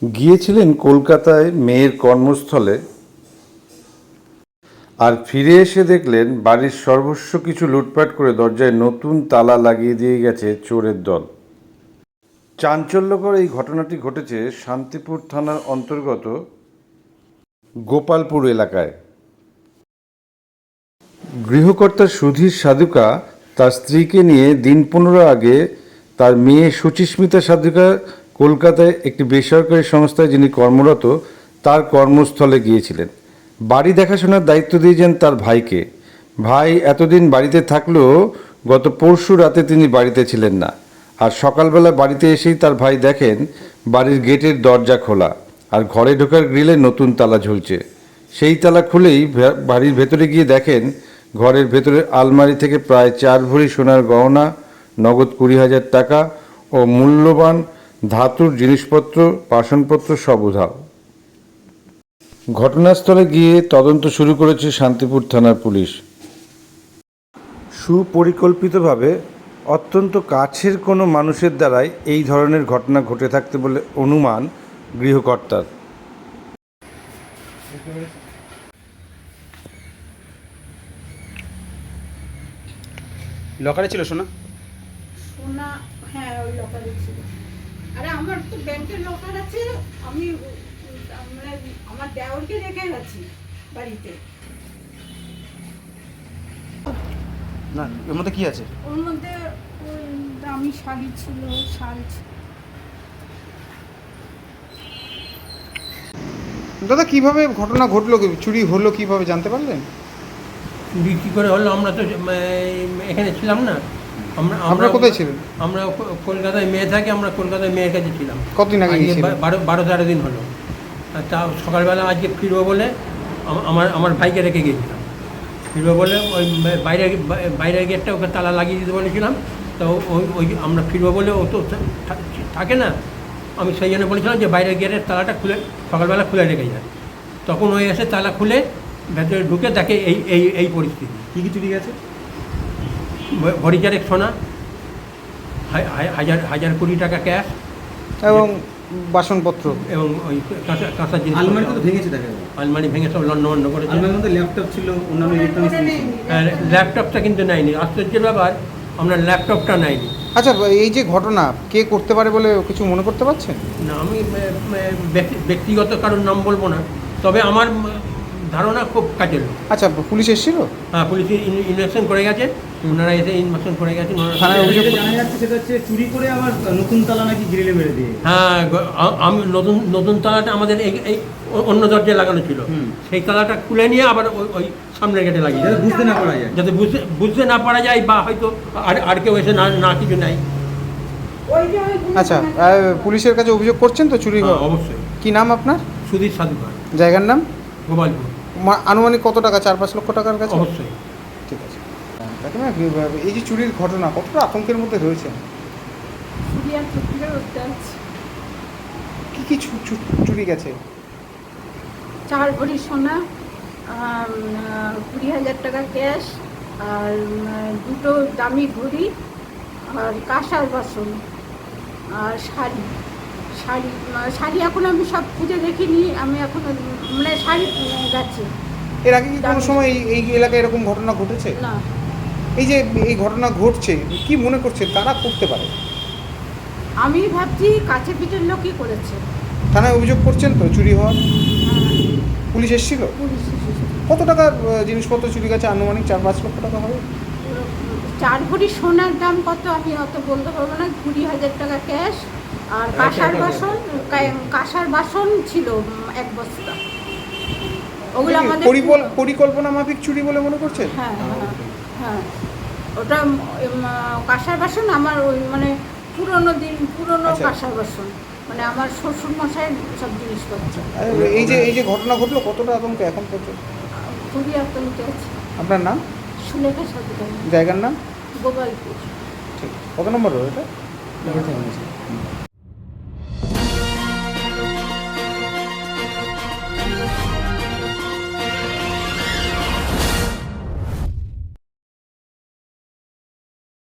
গিয়েছিলেন কলকাতায় মেয়ের কর্মস্থলে, আর ফিরে এসে দেখলেন বাড়ির সর্বস্ব কিছু লুটপাট করে দরজায় নতুন তালা লাগিয়ে দিয়ে গেছে চোরের দল। চাঞ্চল্যকর এই ঘটনাটি ঘটেছে শান্তিপুর থানার অন্তর্গত গোপালপুর এলাকায়। গৃহকর্তা সুধীর সাধুকা তার স্ত্রীকে নিয়ে দিন 15 আগে তার মেয়ে সুচিস্মিতা সাধুকা কলকাতায় একটি বেসরকারি সংস্থায় যিনি কর্মরত তার কর্মস্থলে গিয়েছিলেন। বাড়ি দেখাশোনার দায়িত্ব দিয়েছেন তার ভাইকে। ভাই এতদিন বাড়িতে থাকলেও গত পরশু রাতে তিনি বাড়িতে ছিলেন না। আর সকালবেলা বাড়িতে এসেই তার ভাই দেখেন বাড়ির গেটের দরজা খোলা আর ঘরে ঢোকার গ্রিলে নতুন তালা ঝুলছে। সেই তালা খুলেই বাড়ির ভেতরে গিয়ে দেখেন ঘরের ভেতরের আলমারি থেকে প্রায় 4 ভরি সোনার গহনা, নগদ 20,000 টাকা ও মূল্যবান ধাতুর জিনিসপত্র, বাসনপত্র সব উধাও। ঘটনাস্থলে গিয়ে তদন্ত শুরু করেছে শান্তিপুর থানার পুলিশ। সুপরিকল্পিতভাবে অত্যন্ত কাছের কোনো মানুষের দ্বারাই এই ধরনের ঘটনা ঘটে থাকতে বলে অনুমান গৃহকর্তার। লকারে ছিল সোনা? সোনা, হ্যাঁ, ওই লকারে ছিল। আরে আমার তো ব্যাংকের লকার আছে, আমি আমার দেওরকে রেখে গেছি বাড়িতে। না, এর মধ্যে কি আছে? ওর মধ্যে ওই দামি শাড়ি ছিল, শাল ছিল। দাদা, কিভাবে ঘটনা ঘটলো, চুরি হলো কিভাবে জানতে পারলেন? চুরি কী করে হলো? আমরা তো এখানে ছিলাম না। আমরা কোথায় ছিলেন? আমরা কলকাতায় মেয়ে থাকি, আমরা কলকাতায় মেয়ের কাছে ছিলাম। কতদিন আগে গিয়েছিলেন? 12-13 দিন হলো। আর তা সকালবেলা আজকে ফিরবো বলে আমার ভাইকে রেখে গিয়েছিলাম। ফিরবো বলে ওই বাইরের গেটটা ওকে তালা লাগিয়ে দিতে বলেছিলাম। তো ওই আমরা ফিরবো বলে ও তো থাকে না, আমি সেই জন্য বলেছিলাম যে বাইরের গেটের তালাটা খুলে সকালবেলা খুলে রেখে যায়। তখন ওই এসে তালা খুলে ভেতরে ঢুকে দেখে এই পরিস্থিতি। কী কী চুরি গেছে? ভরি চারেক সোনা, 1,020 টাকা ক্যাশ এবং বাসনপত্র এবং ওই কাঁচা জিনিস। আলমারি তো ভেঙেছে, দেখা গেল। আলমারি ভেঙে সব লন্ডভন্ড করেছে। আলমারির মধ্যে ল্যাপটপ ছিল, অন্যান্য ইলেকট্রনিক্স ছিল। ল্যাপটপটা কিন্তু নেয়নি। আশ্চর্যের ব্যাপার, আমরা ল্যাপটপটা নেয়নি। আচ্ছা, এই যে ঘটনা কে করতে পারে বলে কিছু মনে করতে পারছেন? না, আমি ব্যক্তিগত কারোর নাম বলবো না, তবে আমার ধারণা খুব কাজের লোক। আচ্ছা, পুলিশ এসেছিল? হ্যাঁ, পুলিশ ইনভেস্টিগেশন করে গেছে। ওনারা এসে ইনভেস্টিগেশন করে গেছেন। থানায় অভিযোগ জানা যাচ্ছে সেটা হচ্ছে চুরি করে আবার নতুন তালা নাকি গ্রিলে মেরে দিয়ে। হ্যাঁ, আমি নতুন তালাটা আমাদের এই অন্য দরজায় লাগানো ছিল। সেই তালাটা খুলে নিয়ে আবার ওই সামনের গেটে লাগিয়ে যাতে বুঝতে না পারা যায়। যাতে বুঝতে না পারা যায়, বা হয়তো আর কেউ এসে না কিছু নাই। আচ্ছা, পুলিশের কাছে অভিযোগ করছেন তো চুরি হওয়া? অবশ্যই। কি নাম আপনার? সুধীর সাধুকা, জায়গার নাম? গোপালপুর। আনুমানিক কত টাকা? 4-5 লক্ষ টাকার কাছে? অবশ্যই। ঠিক আছে। কাকিমা, এই যে চুরির ঘটনা কতটা আতঙ্কের মধ্যে রয়েছে? চুরি আর চুরির করতে আছে। কি কি চুরি গেছে? 4 ভরি সোনা, 20,000 টাকা ক্যাশ, আর 2টো দামি ঘড়ি, আর কাঁসার বাসন, আর শাড়ি এখন আমি সব খুঁজে দেখিনি। আমি এখন শাড়ি গেছে। এর আগে কি কোনো সময় এই এলাকায় এরকম ঘটনা ঘটেছে? না। এই যে এই ঘটনা ঘটছে, কি মনে করছে কারা করতে পারে? আমি ভাবছি কাছে পিঠের লোকই করেছে। থানায় অভিযোগ করছেন তো চুরি হওয়ার? পুলিশ এসেছিল? পুলিশ এসেছে। কত টাকার জিনিসপত্র চুরি গেছে? আনুমানিক 4-5 লক্ষ টাকা হবে। 4 ভরি সোনার দাম কত আমি অত বলতে পারবো না। 20,000 টাকা ক্যাশ, আর কাঁসার বাসন ছিল 1 বস্তা। ওগুলো আমাদের পরিকল্পনা মাফিক চুরি বলে মনে করছেন? হ্যাঁ হ্যাঁ হ্যাঁ, ওটা কাঁসার বাসন আমার ওই পুরনো আচ্ছা। কাঁসার বাসন, আমার শ্বশুর মশাইয়ের সব জিনিসপত্র। এই যে ঘটনা ঘটলো, কতটা আতঙ্ক এখন পর্যন্ত? খুবই আতঙ্কে আছে। আপনার নাম? সুলেখা সাধুকা। জায়গার নাম? গোপালপুর। ঠিক। কত নম্বর রোড এটা?